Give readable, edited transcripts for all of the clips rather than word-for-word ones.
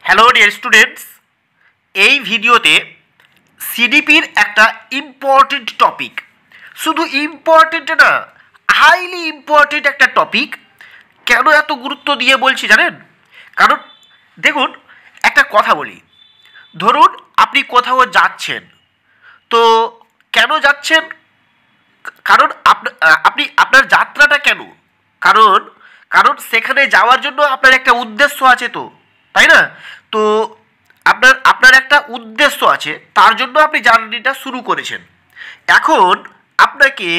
Hello dear students, এই ভিডিওতে সিডিপির একটা ইম্পর্টেন্ট টপিক, শুধু ইম্পর্টেন্ট না, হাইলি ইম্পর্টেন্ট একটা টপিক। কেন এত গুরুত্ব দিয়ে বলছি জানেন? কারণ দেখুন, একটা কথা বলি, ধরুন আপনি কোথাও যাচ্ছেন, তো কেন যাচ্ছেন? কারণ আপনি আপনার যাত্রাটা কেন? কারণ কারণ সেখানে যাওয়ার জন্য আপনার একটা উদ্দেশ্য আছে, তো তাই না? তো আপনার আপনার একটা উদ্দেশ্য আছে, তার জন্য আপনি জার্নিটা শুরু করেছেন। এখন আপনাকে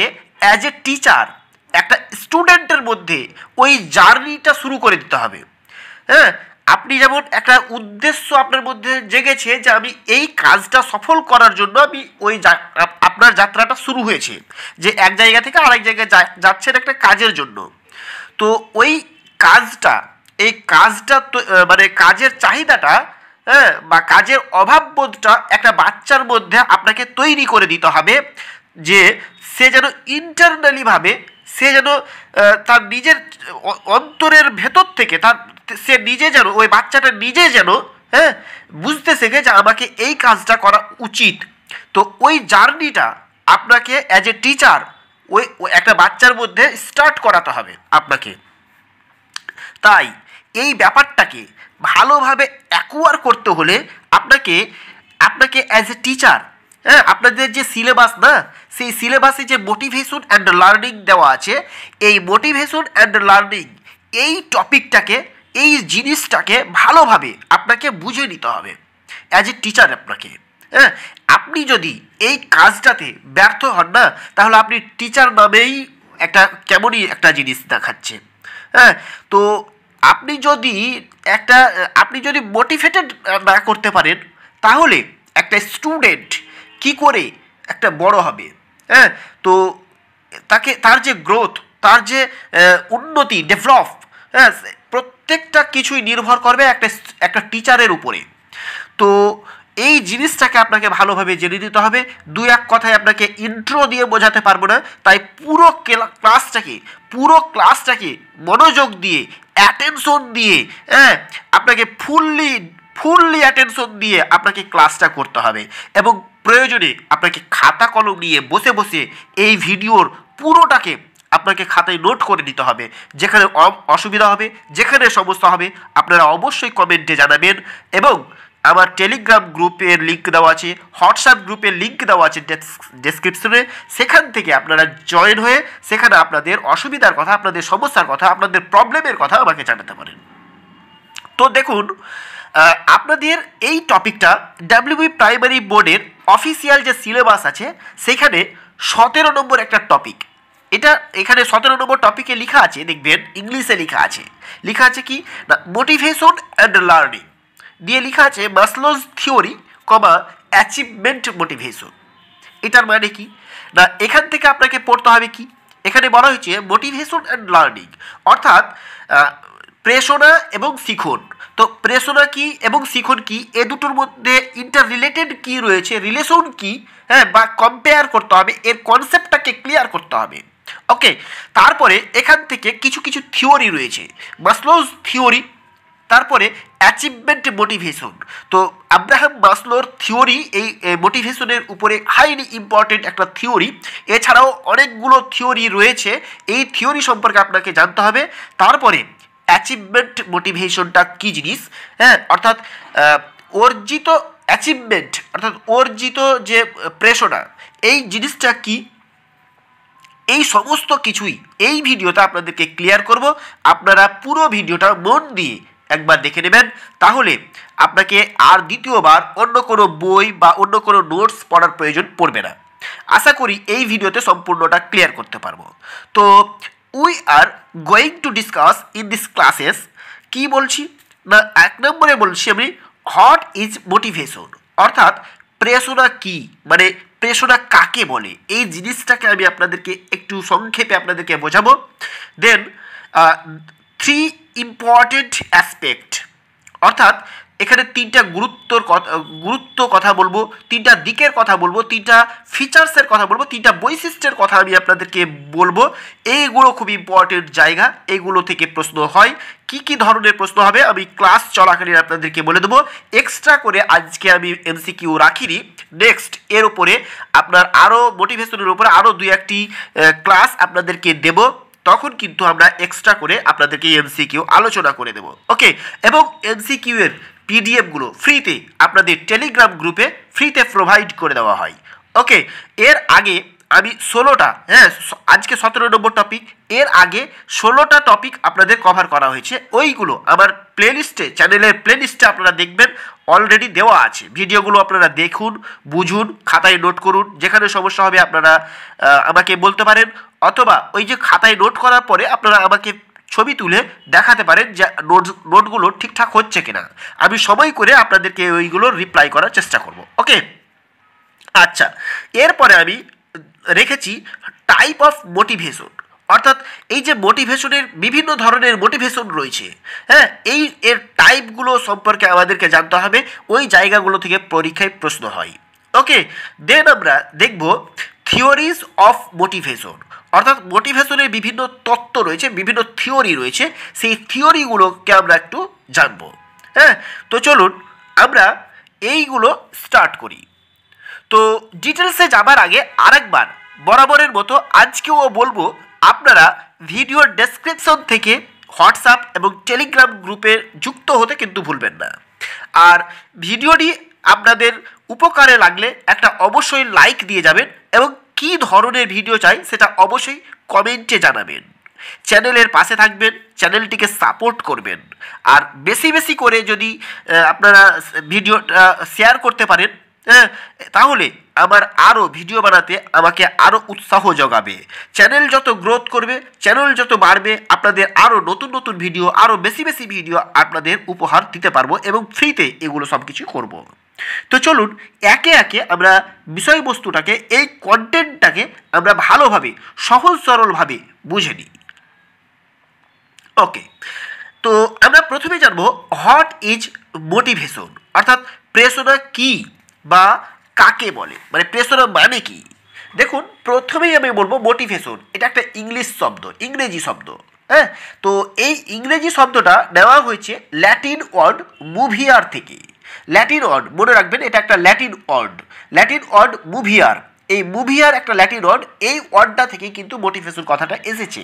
অ্যাজ এ টিচার একটা স্টুডেন্টের মধ্যে ওই জার্নিটা শুরু করে দিতে হবে। হ্যাঁ, আপনি যেমন একটা উদ্দেশ্য আপনার মধ্যে জেগেছে যে আমি এই কাজটা সফল করার জন্য আমি আপনার যাত্রাটা শুরু হয়েছে, যে এক জায়গা থেকে আরেক জায়গায় যাচ্ছেন একটা কাজের জন্য। তো ওই কাজটা, এই কাজটা মানে কাজের চাহিদাটা, হ্যাঁ, বা কাজের অভাববোধটা একটা বাচ্চার মধ্যে আপনাকে তৈরি করে দিতে হবে, যে সে যেন ইন্টারনালিভাবে, সে যেন তার নিজের অন্তরের ভেতর থেকে সে নিজে যেন, ওই বাচ্চাটা নিজে যেন, হ্যাঁ, বুঝতে শেখে যে আমাকে এই কাজটা করা উচিত। তো ওই জার্নিটা আপনাকে অ্যাজ এ টিচার ওই একটা বাচ্চার মধ্যে স্টার্ট করাতে হবে আপনাকে। তাই এই ব্যাপারটাকে ভালোভাবে অ্যাকোয়ার করতে হলে আপনাকে আপনাকে অ্যাজ এ টিচার, হ্যাঁ, আপনাদের যে সিলেবাস না, সেই সিলেবাসে যে মোটিভেশন অ্যান্ড লার্নিং দেওয়া আছে, এই মোটিভেশন অ্যান্ড লার্নিং, এই টপিকটাকে, এই জিনিসটাকে ভালোভাবে আপনাকে বুঝে নিতে হবে অ্যাজ এ টিচার আপনাকে। হ্যাঁ, আপনি যদি এই কাজটাতে ব্যর্থ হন না, তাহলে আপনি টিচার নামেই একটা কেমনই একটা জিনিস দেখাচ্ছে। হ্যাঁ, তো আপনি যদি মোটিভেটেড না করতে পারেন, তাহলে একটা স্টুডেন্ট কি করে একটা বড় হবে? হ্যাঁ, তো তার যে গ্রোথ, তার যে উন্নতি, ডেভেলপ, হ্যাঁ, প্রত্যেকটা কিছুই নির্ভর করবে একটা টিচারের উপরে। তো এই জিনিসটাকে আপনাকে ভালোভাবে জেনে নিতে হবে। দুই এক কথায় আপনাকে ইন্ট্রো দিয়ে বোঝাতে পারবো না, তাই পুরো ক্লাসটাকে মনোযোগ দিয়ে, অ্যাটেনশন দিয়ে, হ্যাঁ, আপনাকে ফুললি অ্যাটেনশন দিয়ে আপনাকে ক্লাসটা করতে হবে। এবং প্রয়োজনে আপনাকে খাতা কলম নিয়ে বসে বসে এই ভিডিওর পুরোটাকে আপনাকে খাতায় নোট করে নিতে হবে। যেখানে অসুবিধা হবে, যেখানে সমস্যা হবে, আপনারা অবশ্যই কমেন্টে জানাবেন। এবং আমার টেলিগ্রাম গ্রুপের লিঙ্ক দেওয়া আছে, হোয়াটসঅ্যাপ গ্রুপের লিঙ্ক দেওয়া আছে ডেসক্রিপশনে, সেখান থেকে আপনারা জয়েন হয়ে সেখানে আপনাদের অসুবিধার কথা, আপনাদের সমস্যার কথা, আপনাদের প্রবলেমের কথা আমাকে জানাতে পারেন। তো দেখুন, আপনাদের এই টপিকটা ডাব্লিউবি প্রাইমারি বোর্ডের অফিসিয়াল যে সিলেবাস আছে, সেখানে 17 নম্বর একটা টপিক। এখানে 17 নম্বর টপিকে লেখা আছে, দেখবেন ইংলিশে লেখা আছে কি না, মোটিভেশন অ্যান্ড লার্নিং দিয়ে লেখা আছে মাসলোজ থিওরি, অ্যাচিভমেন্ট মোটিভেশন। এটার মানে কি না, এখান থেকে আপনাকে পড়তে হবে কি, এখানে বলা হয়েছে মোটিভেশন অ্যান্ড লার্নিং, অর্থাৎ প্রেরণা এবং শিখন। তো প্রেরণা কি এবং শিখন কি, এ দুটোর মধ্যে ইন্টার রিলেটেড কি রয়েছে, রিলেশন কি, হ্যাঁ, বা কম্পেয়ার করতে হবে, এর কনসেপ্টটাকে ক্লিয়ার করতে হবে। ওকে, তারপরে এখান থেকে কিছু কিছু থিওরি রয়েছে, মাসলোজ থিওরি, তারপরে অ্যাচিভমেন্ট মোটিভেশন। তো আব্রাহাম মাসলোর থিওরি এই মোটিভেশনের উপরে হাইলি ইম্পর্টেন্ট একটা থিওরি। এছাড়াও অনেকগুলো থিওরি রয়েছে, এই থিওরি সম্পর্কে আপনাকে জানতে হবে। তারপরে অ্যাচিভমেন্ট মোটিভেশনটা কী জিনিস, হ্যাঁ, অর্থাৎ অর্জিত অ্যাচিভমেন্ট, অর্থাৎ অর্জিত যে প্রেরণা, এই জিনিসটা কি, এই সমস্ত কিছুই এই ভিডিওতে আপনাদেরকে ক্লিয়ার করব। আপনারা পুরো ভিডিওটা মন দিয়ে একবার দেখে নেবেন, তাহলে আপনাকে আর দ্বিতীয়বার অন্য কোনো বই বা অন্য কোনো নোটস পড়ার প্রয়োজন পড়বে না। আশা করি এই ভিডিওতে সম্পূর্ণটা ক্লিয়ার করতে পারবো। তো we are going to discuss in this classes, কি বলছি না, 1 নম্বরে বলছি আমি হোয়াট ইজ মোটিভেশন, অর্থাৎ প্রেরণা কি, মানে প্রেরণা কাকে বলে, এই জিনিসটাকে আমি আপনাদেরকে একটু সংক্ষেপে আপনাদেরকে বোঝাবো। দেন 3 ইম্পর্টেন্ট অ্যাসপেক্ট, অর্থাৎ এখানে তিনটা গুরুত্ব কথা বলবো, তিনটা দিকের কথা বলবো, তিনটা ফিচার্সের কথা বলবো, তিনটা বৈশিষ্ট্যের কথা আমি আপনাদেরকে বলবো। এইগুলো খুব ইম্পর্টেন্ট জায়গা, এইগুলো থেকে প্রশ্ন হয়। কি কি ধরনের প্রশ্ন হবে আমি ক্লাস চলাকালীন আপনাদেরকে বলে দেবো। এক্সট্রা করে আজকে আমি এমসিকিউ রাখিনি, নেক্সট এর উপরে আপনার আরও মোটিভেশনের উপরে আরও 2-1টি ক্লাস আপনাদেরকে দেব, তখন কিন্তু আমরা এক্সট্রা করে আপনাদেরকে এমসিকিউ আলোচনা করে দেব। ওকে, এবং এমসিকিউ এর পিডিএফগুলো ফ্রিতে আপনাদের টেলিগ্রাম গ্রুপে ফ্রিতে প্রোভাইড করে দেওয়া হয়। ওকে, এর আগে আমি 16টা, আজকে 17 নম্বর টপিক, এর আগে 16টা টপিক আপনাদের কভার করা হয়েছে। ওইগুলো আমার প্লেলিস্টে, চ্যানেলের প্লেলিস্টে আপনারা দেখবেন অলরেডি দেওয়া আছে। ভিডিওগুলো আপনারা দেখুন, বুঝুন, খাতায় নোট করুন। যেখানে সমস্যা হবে আপনারা আমাকে বলতে পারেন, অথবা ওই যে খাতায় নোট করার পরে আপনারা আমাকে ছবি তুলে দেখাতে পারেন যে নোটগুলো ঠিকঠাক হচ্ছে কিনা। আমি সময় করে আপনাদেরকে ওইগুলো রিপ্লাই করার চেষ্টা করব। ওকে, আচ্ছা, এরপরে আমি রেখেছি টাইপ অফ মোটিভেশন, অর্থাৎ এই যে মোটিভেশনের বিভিন্ন ধরনের মোটিভেশন রয়েছে, এই এর টাইপগুলো সম্পর্কে আমাদেরকে জানতে হবে। ওই জায়গাগুলো থেকে পরীক্ষায় প্রশ্ন হয়। ওকে, দেন আমরা দেখব থিওরিজ অফ মোটিভেশন, অর্থাৎ মোটিভেশনের বিভিন্ন তত্ত্ব রয়েছে, বিভিন্ন থিওরি রয়েছে, সেই থিওরিগুলোকে আমরা একটু জানব। তো চলুন আমরা এইগুলো স্টার্ট করি। তো ডিটেলসে যাবার আগে আরেকবার বরাবরের মতো আজকেও বলবো, আপনারা ভিডিওর ডেসক্রিপশন থেকে হোয়াটসঅ্যাপ এবং টেলিগ্রাম গ্রুপে যুক্ত হতে কিন্তু ভুলবেন না। আর ভিডিওটি আপনাদের উপকারে লাগলে একটা অবশ্যই লাইক দিয়ে যাবেন, এবং কী ধরনের ভিডিও চাই সেটা অবশ্যই কমেন্টে জানাবেন। চ্যানেলের পাশে থাকবেন, চ্যানেলটিকে সাপোর্ট করবেন, আর বেশি বেশি করে যদি আপনারা ভিডিওটা শেয়ার করতে পারেন, তাহলে আমার আরও ভিডিও বানাতে আমাকে আরও উৎসাহ যোগাবে। চ্যানেল যত গ্রোথ করবে, চ্যানেল যত বাড়বে, আপনাদের আরও নতুন নতুন ভিডিও, আরও বেশি বেশি ভিডিও আপনাদের উপহার দিতে পারবো, এবং ফ্রিতে এগুলো সব কিছু করবো। তো চলুন একে একে আমরা বিষয়বস্তুটাকে, এই কন্টেন্টটাকে আমরা ভালোভাবে সহজ সরলভাবে বুঝে নিই। ওকে, তো আমরা প্রথমে জানবো হোয়াট ইজ মোটিভেশন, অর্থাৎ প্রেরণা কি বা কাকে বলে, মানে প্রেরণা মানে কি। দেখুন, প্রথমেই আমি বলবো মোটিভেশন এটা একটা ইংলিশ শব্দ, ইংরেজি শব্দ। তো এই ইংরেজি শব্দটা নেওয়া হয়েছে ল্যাটিন ওয়ার্ড মুভিয়ার থেকে। ল্যাটিন ওয়ার্ড মনে রাখবেন, এটা একটা ল্যাটিন ওয়ার্ড মুভিয়ার। এই মুভিয়ার একটা ল্যাটিন ওয়ার্ড, এই ওয়ার্ডটা থেকে কিন্তু মোটিভেশন কথাটা এসেছে।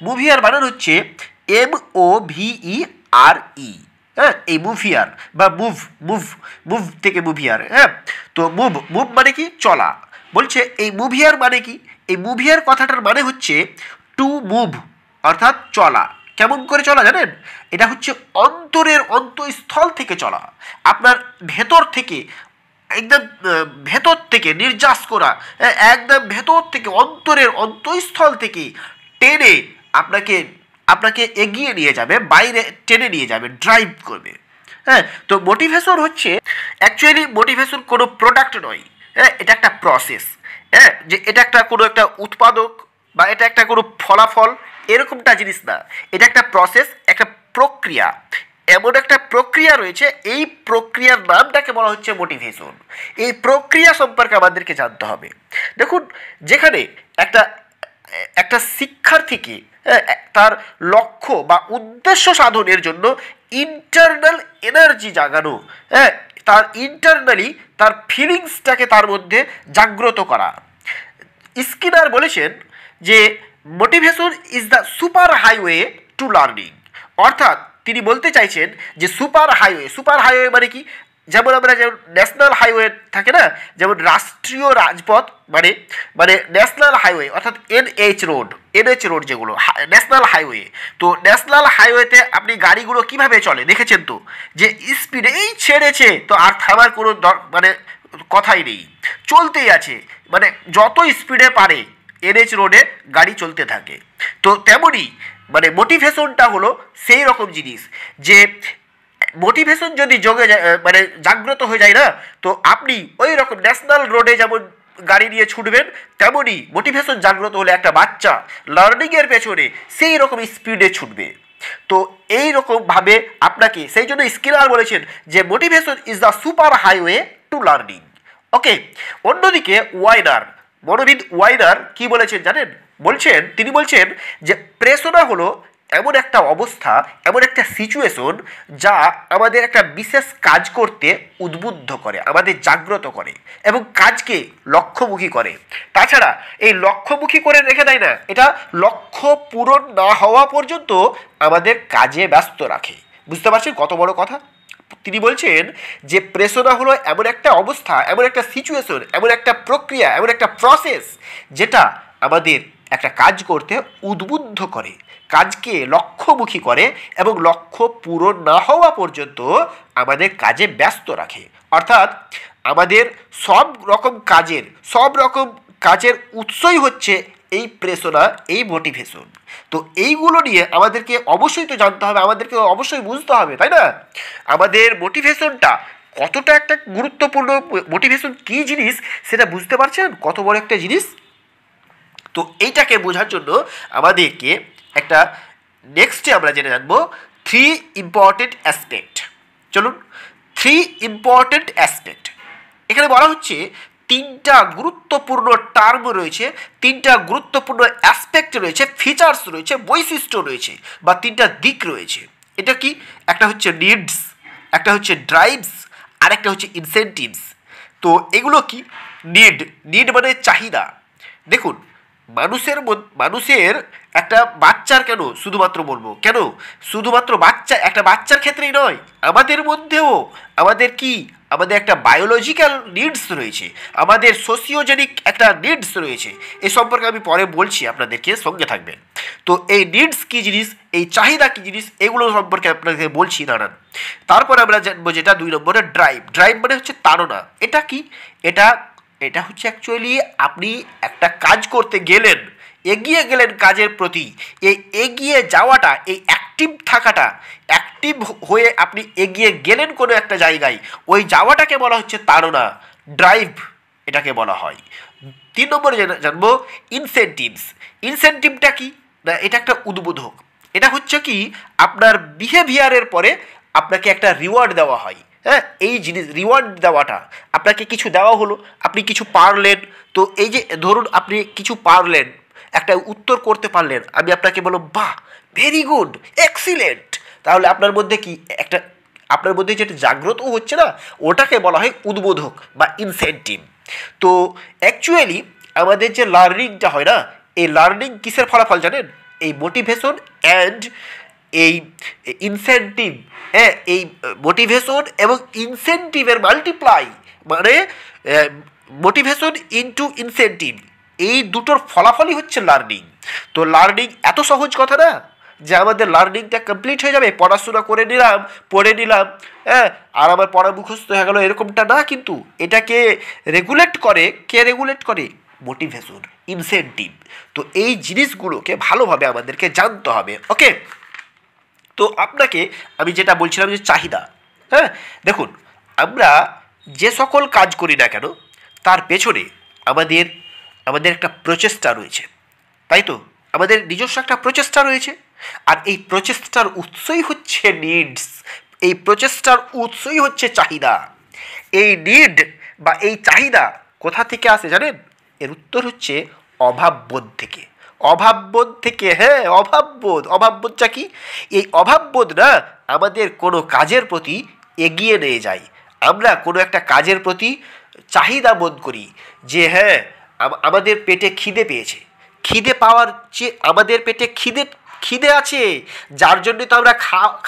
মুভিয়ার বানান হচ্ছে MOVERE। এই মুভিয়ার বা মুভ থেকে মুভিয়ার। তো মুভ মানে কি, চলা। বলছে এই মুভিয়ার মানে কি, এই মুভিয়ার কথাটার মানে হচ্ছে টু মুভ, অর্থাৎ চলা। কেমন করে চলা জানেন? এটা হচ্ছে অন্তরের অন্তঃস্থল থেকে চলা, আপনার ভেতর থেকে, একদম ভেতর থেকে নির্যাস করা, একদম ভেতর থেকে, অন্তরের অন্তঃস্থল থেকে টেনে আপনাকে এগিয়ে নিয়ে যাবে, বাইরে টেনে নিয়ে যাবে, ড্রাইভ করবে। তো মোটিভেশন হচ্ছে, অ্যাকচুয়ালি মোটিভেশন কোনো প্রোডাক্ট নয়, এটা একটা প্রসেস। যে এটা একটা কোনো একটা উৎপাদক বা এটা একটা কোনো ফলাফল, এরকমটা জিনিস না। এটা একটা প্রসেস, একটা প্রক্রিয়া। এমন একটা প্রক্রিয়া রয়েছে, এই প্রক্রিয়ার নামটাকে বলা হচ্ছে মোটিভেশন। এই প্রক্রিয়া সম্পর্কে আমাদেরকে জানতে হবে। দেখুন, যেখানে একটা শিক্ষার্থীকে তার লক্ষ্য বা উদ্দেশ্য সাধনের জন্য ইন্টারনাল এনার্জি জাগানো, তার ইন্টারনালি তার ফিলিংসটাকে তার মধ্যে জাগ্রত করা। স্কিনার বলেছেন যে motivation is the super highway to learning, অর্থাৎ তিনি বলতে চাইছেন যে সুপার হাইওয়ে মানে কি, যেমন আমরা যেমন ন্যাশনাল হাইওয়ে থাকে না, যেমন রাষ্ট্রীয় রাজপথ মানে ন্যাশনাল হাইওয়ে, অর্থাৎ NH রোড যেগুলো ন্যাশনাল হাইওয়ে। তো ন্যাশনাল হাইওয়েতে আপনি গাড়িগুলো কিভাবে চলে দেখেছেন তো, যে স্পিডে এই ছেড়েছে তো আর থামার কোনো কথাই নেই, চলতেই আছে, মানে যত স্পিডে পারে NH রোডে গাড়ি চলতে থাকে। তো তেমনই মানে মোটিভেশনটা হলো সেই রকম জিনিস, যে মোটিভেশন যদি জাগ্রত হয়ে যায় না, তো আপনি ওই রকম ন্যাশনাল রোডে যেমন গাড়ি নিয়ে ছুটবেন, তেমনই মোটিভেশন জাগ্রত হলে একটা বাচ্চা লার্নিংয়ের পেছনে সেই রকম স্পিডে ছুটবে। তো এইরকমভাবে আপনাকে, সেই জন্য স্কিনার বলেছেন যে motivation is the super highway to learning. Okay, অন্যদিকে ওয়াইনার, মনোবিদ ওয়াইনার কি বলেছেন জানেন? তিনি বলছেন যে প্রেরণা হলো এমন একটা অবস্থা, এমন একটা সিচুয়েশন যা আমাদের একটা বিশেষ কাজ করতে উদ্বুদ্ধ করে, আমাদের জাগ্রত করে এবং কাজকে লক্ষ্যমুখী করে। তাছাড়া এই লক্ষ্যমুখী করে রেখে দেয় না, এটা লক্ষ্য পূরণ না হওয়া পর্যন্ত আমাদের কাজে ব্যস্ত রাখে। বুঝতে পারছেন কত বড় কথা? তিনি বলছেন যে প্রেরণা হলো এমন একটা অবস্থা, এমন একটা সিচুয়েশন, এমন একটা প্রক্রিয়া, এমন একটা প্রসেস যেটা আমাদের একটা কাজ করতে উদ্বুদ্ধ করে, কাজকে লক্ষ্যমুখী করে এবং লক্ষ্য পূরণ না হওয়া পর্যন্ত আমাদের কাজে ব্যস্ত রাখে। অর্থাৎ আমাদের সব রকম কাজের উৎসই হচ্ছে এই প্রেরণা, এই মোটিভেশন। তো এইগুলো নিয়ে আমাদেরকে অবশ্যই তো জানতে হবে, আমাদেরকে অবশ্যই বুঝতে হবে, তাই না? আমাদের মোটিভেশনটা কতটা একটা গুরুত্বপূর্ণ, মোটিভেশন কী জিনিস সেটা বুঝতে পারছেন? কত বড় একটা জিনিস। তো এইটাকে বোঝার জন্য আমাদেরকে একটা নেক্সটে আমরা জেনে জানবো 3 ইম্পর্টেন্ট অ্যাসপেক্ট। চলুন, 3 ইম্পর্টেন্ট অ্যাসপেক্ট। এখানে বলা হচ্ছে 3টা গুরুত্বপূর্ণ টার্ম রয়েছে, 3টা গুরুত্বপূর্ণ অ্যাসপেক্ট রয়েছে, ফিচার্স রয়েছে, বৈশিষ্ট্য রয়েছে বা 3টা দিক রয়েছে। এটা কি? একটা হচ্ছে নিডস, একটা হচ্ছে ড্রাইভস, আর একটা হচ্ছে ইনসেন্টিভস। তো এগুলো কি? নিড মানে চাহিদা। দেখুন, মানুষের একটা বাচ্চার, কেন শুধুমাত্র বলবো, কেন শুধুমাত্র একটা বাচ্চার ক্ষেত্রেই নয়, আমাদের মধ্যেও আমাদের একটা বায়োলজিক্যাল নিডস রয়েছে, আমাদের সোশিওজেনিক একটা নিডস রয়েছে। এ সম্পর্কে আমি পরে বলছি, আপনাদেরকে সঙ্গে থাকবেন। তো এই নিডস কী জিনিস, এই চাহিদা কী জিনিস, এগুলো সম্পর্কে আপনাকে বলছি, দাঁড়ান। তারপর আমরা জানবো যেটা 2 নম্বরে ড্রাইভ মানে হচ্ছে তাড়না। এটা কি? এটা হচ্ছে অ্যাকচুয়ালি আপনি একটা কাজ করতে গেলেন, এগিয়ে গেলেন কাজের প্রতি, এই এগিয়ে যাওয়াটা, এই অ্যাক্টিভ হয়ে আপনি এগিয়ে গেলেন কোনো একটা জায়গায়, ওই যাওয়াটাকে বলা হচ্ছে তাড়না, ড্রাইভ এটাকে বলা হয়। 3 নম্বরে জানবো ইনসেন্টিভটা কি না, এটা একটা উদ্বোধক। এটা হচ্ছে কি, আপনার বিহেভিয়ারের পরে আপনাকে একটা রিওয়ার্ড দেওয়া হয়। হ্যাঁ, এই জিনিস রিওয়ার্ড দেওয়াটা, আপনাকে কিছু দেওয়া হলো, আপনি কিছু পারলেন, তো এই যে ধরুন আপনি কিছু পারলেন, একটা উত্তর করতে পারলেন, আমি আপনাকে বললাম বাহ, ভেরি গুড, এক্সিলেন্ট, তাহলে আপনার মধ্যে যেটা জাগ্রত হচ্ছে না, ওটাকে বলা হয় উদ্বোধক বা ইনসেন্টিভ। তো অ্যাকচুয়ালি আমাদের যে লার্নিংটা হয় না, এই লার্নিং কিসের ফলাফল জানেন? এই মোটিভেশন অ্যান্ড এই ইনসেন্টিভ, হ্যাঁ, এই মোটিভেশন এবং ইনসেন্টিভের মাল্টিপ্লাই, মানে মোটিভেশন ইনটু ইনসেন্টিভ, এই দুটোর ফলাফলই হচ্ছে লার্নিং। তো লার্নিং এত সহজ কথা না যে আমাদের লার্নিংটা কমপ্লিট হয়ে যাবে, পড়াশোনা পড়ে নিলাম, হ্যাঁ, আর আমার পড়া মুখস্থ হয়ে গেল, এরকমটা না। কিন্তু এটাকে রেগুলেট করে মোটিভেশন, ইনসেন্টিভ। তো এই জিনিসগুলোকে ভালোভাবে আমাদেরকে জানতে হবে। ওকে, তো আপনাকে আমি যেটা বলছিলাম যে চাহিদা, হ্যাঁ, দেখুন আমরা যে সকল কাজ করি না কেন তার পেছনে আমাদের একটা প্রচেষ্টা রয়েছে, তাই তো? আমাদের নিজস্ব একটা প্রচেষ্টা রয়েছে, আর এই প্রচেষ্টার উৎসই হচ্ছে নিডস, এই প্রচেষ্টার উৎসই হচ্ছে চাহিদা। এই নিড বা এই চাহিদা কোথা থেকে আসে জানেন? এর উত্তর হচ্ছে অভাববোধ থেকে। হ্যাঁ, অভাববোধটা কি? এই অভাববোধ না আমাদের কোনো কাজের প্রতি এগিয়ে নিয়ে যায়। আমরা কোনো একটা কাজের প্রতি চাহিদা বোধ করি যে হ্যাঁ, আমাদের পেটে খিদে পেয়েছে, খিদে পাওয়ার যে আমাদের পেটে খিদে আছে, যার জন্য তো আমরা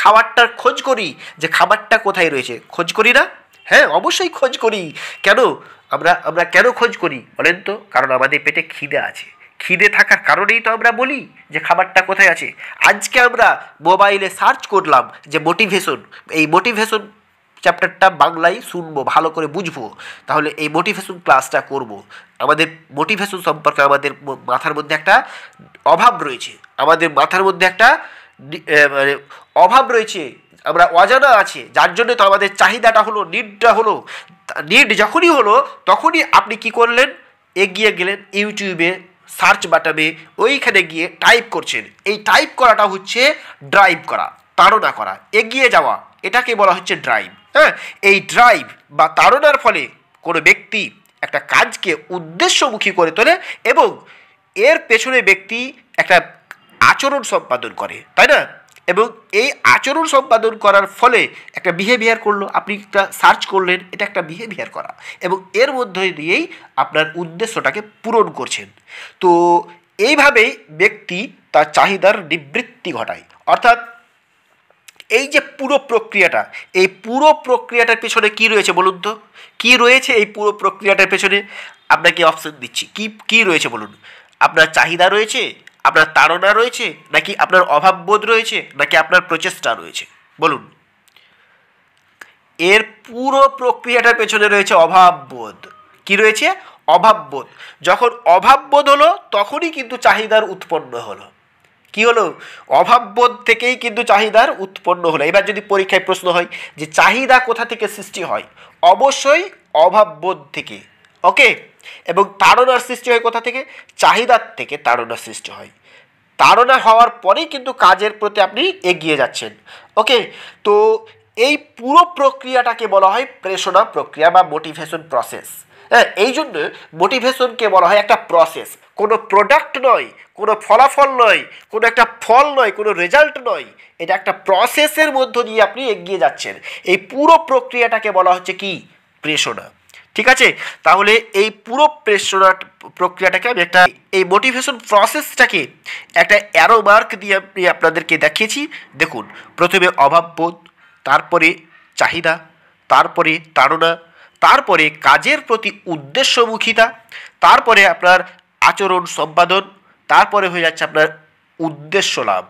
খাবারটার খোঁজ করি, যে খাবারটা কোথায় রয়েছে, খোঁজ করি না? হ্যাঁ, অবশ্যই খোঁজ করি। কেন আমরা কেন খোঁজ করি বলেন তো? কারণ আমাদের পেটে খিদে আছে, খিদে থাকার কারণেই তো আমরা বলি যে খাবারটা কোথায় আছে। আজকে আমরা মোবাইলে সার্চ করলাম যে মোটিভেশন, এই মোটিভেশন চ্যাপ্টারটা বাংলায় শুনবো, ভালো করে বুঝবো, তাহলে এই মোটিভেশন ক্লাসটা করব। আমাদের মোটিভেশন সম্পর্কে আমাদের মাথার মধ্যে একটা অভাব রয়েছে, আমাদের মাথার মধ্যে একটা মানে অভাব রয়েছে, আমরা অজানা আছে, যার জন্য তো আমাদের চাহিদাটা হলো, নিডটা হলো। নিড যখনই হলো তখনই আপনি কি করলেন? এগিয়ে গেলেন ইউটিউবে সার্চ বাটনে ওইখানে গিয়ে টাইপ করছেন, এই টাইপ করাটা হচ্ছে ড্রাইভ করা, তাড়না করা, এগিয়ে যাওয়া, এটাকে বলা হচ্ছে ড্রাইভ। হ্যাঁ, এই ড্রাইভ বা তাড়নার ফলে কোনো ব্যক্তি একটা কাজকে উদ্দেশ্যমুখী করে তোলে এবং এর পেছনে ব্যক্তি একটা আচরণ সম্পাদন করে, তাই না? এবং এই আচরণ সম্পাদন করার ফলে একটা বিহেভিয়ার করলো, আপনি একটা সার্চ করলেন, এটা একটা বিহেভিয়ার করা, এবং এর মধ্যে দিয়েই আপনার উদ্দেশ্যটাকে পূরণ করছেন। তো এইভাবেই ব্যক্তি তার চাহিদার নিবৃত্তি ঘটায়। অর্থাৎ এই যে পুরো প্রক্রিয়াটা, এই পুরো প্রক্রিয়াটার পেছনে কি রয়েছে বলুন তো? কি রয়েছে এই পুরো প্রক্রিয়াটার পেছনে? আপনাকে অপশন দিচ্ছি, কি কি রয়েছে বলুন? আপনার চাহিদা রয়েছে, আপনার তাড়না রয়েছে, নাকি আপনার অভাববোধ রয়েছে, নাকি আপনার প্রচেষ্টা রয়েছে? বলুন। এর পুরো প্রক্রিয়াটার পেছনে রয়েছে অভাববোধ। কি রয়েছে? অভাববোধ। যখন অভাববোধ হলো তখনই কিন্তু চাহিদার উৎপন্ন হলো। কি হলো? অভাববোধ থেকেই কিন্তু চাহিদার উৎপন্ন হলো। এবার যদি পরীক্ষায় প্রশ্ন হয় যে চাহিদা কোথা থেকে সৃষ্টি হয়, অবশ্যই অভাববোধ থেকে। ওকে, এবং তাড়নার সৃষ্টি হয় কোথা থেকে? চাহিদার থেকে তাড়নার সৃষ্টি হয়। তাড়না হওয়ার পরেই কিন্তু কাজের প্রতি আপনি এগিয়ে যাচ্ছেন। ওকে, তো এই পুরো প্রক্রিয়াটাকে বলা হয় প্রেরণা প্রক্রিয়া বা মোটিভেশন প্রসেস। হ্যাঁ, এই জন্য মোটিভেশনকে বলা হয় একটা প্রসেস, কোনো প্রোডাক্ট নয়, কোনো ফলাফল নয়, কোনো একটা ফল নয়, কোনো রেজাল্ট নয়, এটা একটা প্রসেসের মধ্য দিয়ে আপনি এগিয়ে যাচ্ছেন। এই পুরো প্রক্রিয়াটাকে বলা হচ্ছে কি? প্রেরণা। ঠিক আছে, তাহলে এই পুরো প্রেরণা প্রক্রিয়াটাকে আমি একটা, এই মোটিভেশন প্রসেসটাকে একটা অ্যারো মার্ক দিয়ে আমি আপনাদেরকে দেখিয়েছি। দেখুন, প্রথমে অভাববোধ, তারপরে চাহিদা, তারপরে তাড়না, তারপরে কাজের প্রতি উদ্দেশ্যমুখিতা, তারপরে আপনার আচরণ সম্পাদন, তারপরে হয়ে যাচ্ছে আপনার উদ্দেশ্য লাভ।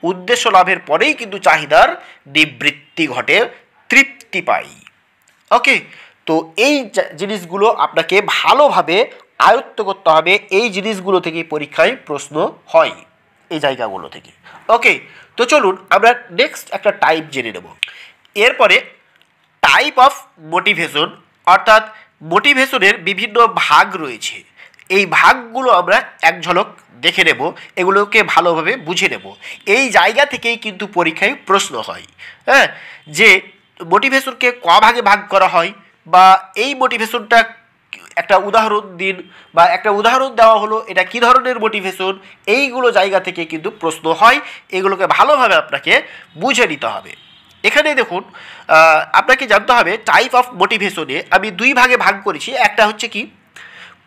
উদ্দেশ্য লাভের পরেই কিন্তু চাহিদার নিবৃত্তি ঘটে, তৃপ্তি পাই। ওকে, তো এই জিনিসগুলো আপনাকে ভালোভাবে আয়ত্ত করতে হবে। এই জিনিসগুলো থেকে পরীক্ষায় প্রশ্ন হয়, এই জায়গাগুলো থেকে। ওকে, তো চলুন আমরা নেক্সট একটা টাইপ জেনে নেব। এরপরে টাইপ অফ মোটিভেশন, অর্থাৎ মোটিভেশনের বিভিন্ন ভাগ রয়েছে। এই ভাগগুলো আমরা এক ঝলক দেখে নেব, এগুলোকে ভালোভাবে বুঝে নেব। এই জায়গা থেকেই কিন্তু পরীক্ষায় প্রশ্ন হয়। হ্যাঁ, যে মোটিভেশনকে ক ভাগে ভাগ করা হয়, বা এই মোটিভেশনটা একটা উদাহরণ দিন, বা একটা উদাহরণ দেওয়া হলো, এটা কি ধরনের মোটিভেশন, এইগুলো জায়গা থেকে কিন্তু প্রশ্ন হয়। এগুলোকে ভালোভাবে আপনাকে বুঝে নিতে হবে। এখানে দেখুন, আপনাকে জানতে হবে টাইপ অফ মোটিভেশনে আমি দুই ভাগে ভাগ করেছি। একটা হচ্ছে কি?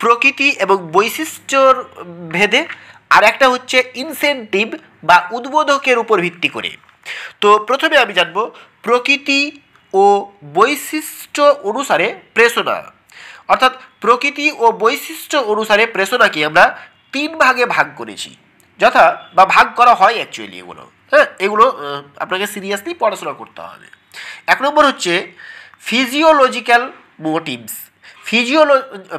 প্রকৃতি এবং বৈশিষ্ট্যর ভেদে, আর একটা হচ্ছে ইনসেন্টিভ বা উদ্বোধকের উপর ভিত্তি করে। তো প্রথমে আমি জানবো প্রকৃতি ও বৈশিষ্ট্য অনুসারে প্রেরণা। অর্থাৎ প্রকৃতি ও বৈশিষ্ট্য অনুসারে প্রেরণাকে আমরা তিন ভাগে ভাগ করেছি, যথা বা ভাগ করা হয় অ্যাকচুয়ালি এগুলো। হ্যাঁ, এগুলো আপনাকে সিরিয়াসলি পড়াশোনা করতে হবে। এক নম্বর হচ্ছে ফিজিওলজিক্যাল মোটিভস।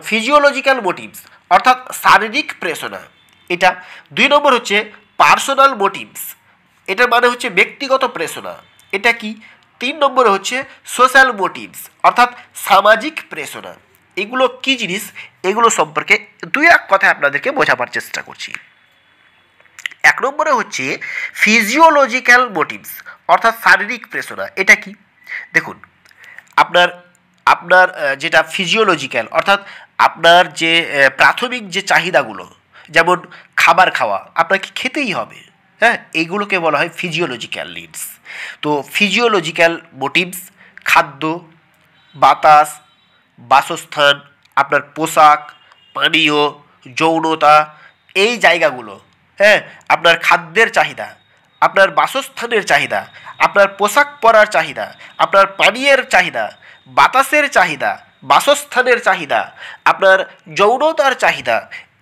ফিজিওলজিক্যাল মোটিভস অর্থাৎ শারীরিক প্রেরণা, এটা। দুই নম্বর হচ্ছে পার্সোনাল মোটিভস, এটার মানে হচ্ছে ব্যক্তিগত প্রেরণা, এটা কি। তিন নম্বরে হচ্ছে সোশ্যাল মোটিভস অর্থাৎ সামাজিক প্রেরণা। এগুলো কি জিনিস, এগুলো সম্পর্কে দুই এক কথা আপনাদেরকে বোঝাবার চেষ্টা করছি। এক নম্বরে হচ্ছে ফিজিওলজিক্যাল মোটিভস অর্থাৎ শারীরিক প্রেরণা, এটা কি। দেখুন, আপনার আপনার যেটা ফিজিওলজিক্যাল অর্থাৎ আপনার যে প্রাথমিক যে চাহিদাগুলো, যেমন খাবার খাওয়া, আপনাকে খেতেই হবে। হ্যাঁ, এইগুলোকে বলা হয় ফিজিওলজিক্যাল নিডস। তো ফিজিওলজিক্যাল মোটিভস, খাদ্য, বাতাস, বাসস্থান, আপনার পোশাক, পানীয়, যৌনতা, এই জায়গাগুলো। হ্যাঁ, আপনার খাদ্যের চাহিদা, আপনার বাসস্থানের চাহিদা, আপনার পোশাক পরার চাহিদা, আপনার পানীয়ের চাহিদা, বাতাসের চাহিদা, বাসস্থানের চাহিদা, আপনার যৌনতার চাহিদা,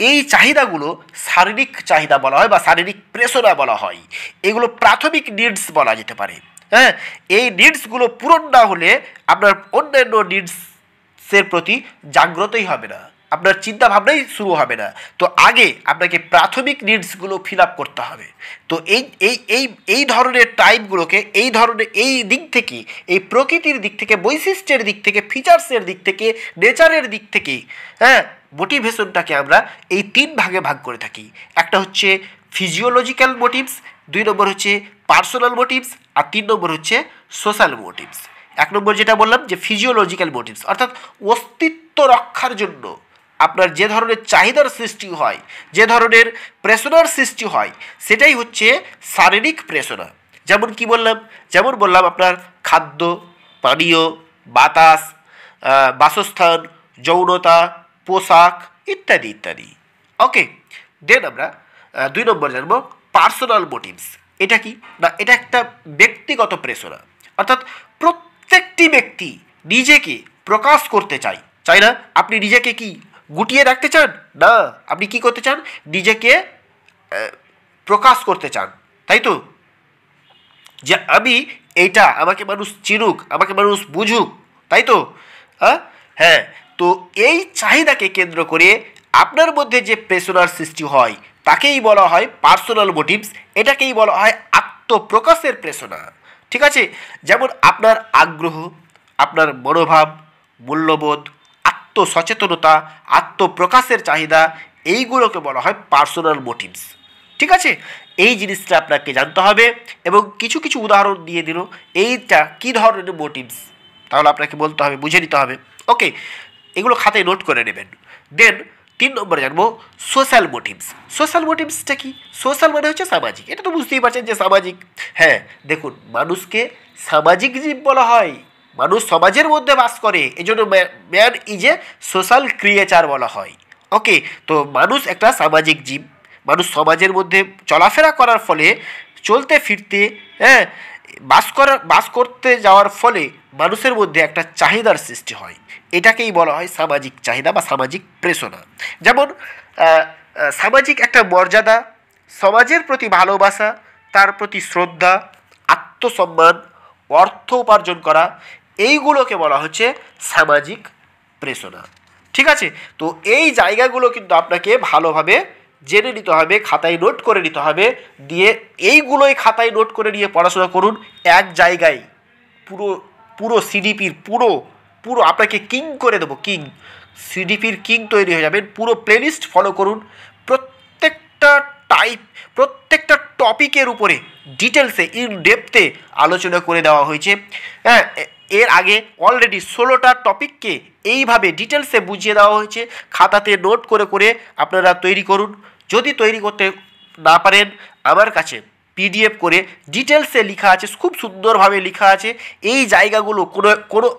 এই চাহিদাগুলো শারীরিক চাহিদা বলা হয় বা শারীরিক প্রেরণা বলা হয়। এগুলো প্রাথমিক নিডস বলা যেতে পারে। হ্যাঁ, এই নিডসগুলো পূরণ না হলে আপনার অন্যান্য নিডসের প্রতি জাগ্রতই হবে না, আপনার চিন্তা ভাবনাই শুরু হবে না। তো আগে আপনাকে প্রাথমিক নিডসগুলো ফিল আপ করতে হবে। তো এই এই এই এই ধরনের টাইপগুলোকে এই ধরনের এই দিক থেকে, এই প্রকৃতির দিক থেকে, বৈশিষ্ট্যের দিক থেকে, ফিচার্সের দিক থেকে, নেচারের দিক থেকে, হ্যাঁ, মোটিভেশনটাকে আমরা এই 3 ভাগে ভাগ করে থাকি। একটা হচ্ছে ফিজিওলজিক্যাল মোটিভস, 2 নম্বর হচ্ছে পার্সোনাল মোটিভস, আর 3 নম্বর হচ্ছে সোশ্যাল মোটিভস। 1 নম্বর যেটা বললাম যে ফিজিওলজিক্যাল মোটিভস, অর্থাৎ অস্তিত্ব রক্ষার জন্য আপনার যে ধরনের চাহিদার সৃষ্টি হয়, যে ধরনের প্রেরণার সৃষ্টি হয়, সেটাই হচ্ছে শারীরিক প্রেরণা। যেমন কি বললাম, যেমন বললাম আপনার খাদ্য, পানীয়, বাতাস, বাসস্থান, যৌনতা, পোশাক ইত্যাদি ইত্যাদি। ওকে, দেন আমরা 2 নম্বর জানবো পার্সোনাল মোটিভস। এটা কি না, এটা একটা ব্যক্তিগত প্রেরণা, অর্থাৎ প্রত্যেকটি ব্যক্তি নিজেকে প্রকাশ করতে চায়, চাই না? আপনি নিজেকে কি গুটিয়ে রাখতে চান? না, আপনি কি করতে চান? নিজেকে প্রকাশ করতে চান, তাই তো? যে আমি এইটা, আমাকে মানুষ চিনুক, আমাকে মানুষ বুঝুক, তাই তো? হ্যাঁ, তো এই চাহিদাকে কেন্দ্র করে আপনার মধ্যে যে প্রেরণার সৃষ্টি হয় তাকেই বলা হয় পার্সোনাল মোটিভস। এটাকেই বলা হয় আত্মপ্রকাশের প্রেরণা। ঠিক আছে? যেমন আপনার আগ্রহ, আপনার মনোভাব, মূল্যবোধ, আত্মসচেতনতা, আত্মপ্রকাশের চাহিদা, এইগুলোকে বলা হয় পার্সোনাল মোটিভস। ঠিক আছে? এই জিনিসটা আপনাকে জানতে হবে এবং কিছু কিছু উদাহরণ দিয়ে দিল এইটা কী ধরনের মোটিভস, তাহলে আপনাকে বলতে হবে, বুঝে নিতে হবে। ওকে, এগুলো খাতায় নোট করে নেবেন। দেন 3 নম্বরে জানবো সোশ্যাল মোটিভস। সোশ্যাল মোটিভসটা কি? সোশ্যাল মানে হচ্ছে সামাজিক, এটা তো বুঝতেই পারছেন যে সামাজিক। হ্যাঁ, দেখুন, মানুষকে সামাজিক জীব বলা হয়, মানুষ সমাজের মধ্যে বাস করে, এই জন্য man is a social creature বলা হয়। ওকে, তো মানুষ একটা সামাজিক জীব, মানুষ সমাজের মধ্যে চলাফেরা করার ফলে, চলতে ফিরতে, হ্যাঁ, বাস করতে যাওয়ার ফলে মানুষের মধ্যে একটা চাহিদার সৃষ্টি হয়, এটাকেই বলা হয় সামাজিক চাহিদা বা সামাজিক প্রেরণা। যেমন সামাজিক একটা মর্যাদা, সমাজের প্রতি ভালোবাসা, তার প্রতি শ্রদ্ধা, আত্মসম্মান, অর্থ উপার্জন করা, এইগুলোকে বলা হচ্ছে সামাজিক প্রেরণা। ঠিক আছে? তো এই জায়গাগুলো কিন্তু আপনাকে ভালোভাবে জেনে নিতে হবে, খাতায় নোট করে নিতে হবে, দিয়ে এইগুলোই খাতায় নোট করে নিয়ে পড়াশোনা করুন এক জায়গায়। পুরো সিডিপির পুরো আপনাকে কিং করে দেবো, কিং, সিডিপির কিং তৈরি হয়ে যাবেন। পুরো প্লেলিস্ট ফলো করুন, প্রত্যেকটা টপিকের উপরে ডিটেলসে, ইন ডেপথে আলোচনা করে দেওয়া হয়েছে। হ্যাঁ, এর আগে অলরেডি 16টা টপিককে এইভাবে ডিটেলসে বুঝিয়ে দেওয়া হয়েছে। খাতাতে নোট করে করে আপনারা তৈরি করুন। যদি তৈরি করতে না পারেন, আমার কাছে পিডিএফ করে ডিটেলসে লেখা আছে, খুব সুন্দরভাবে লেখা আছে। এই জায়গাগুলো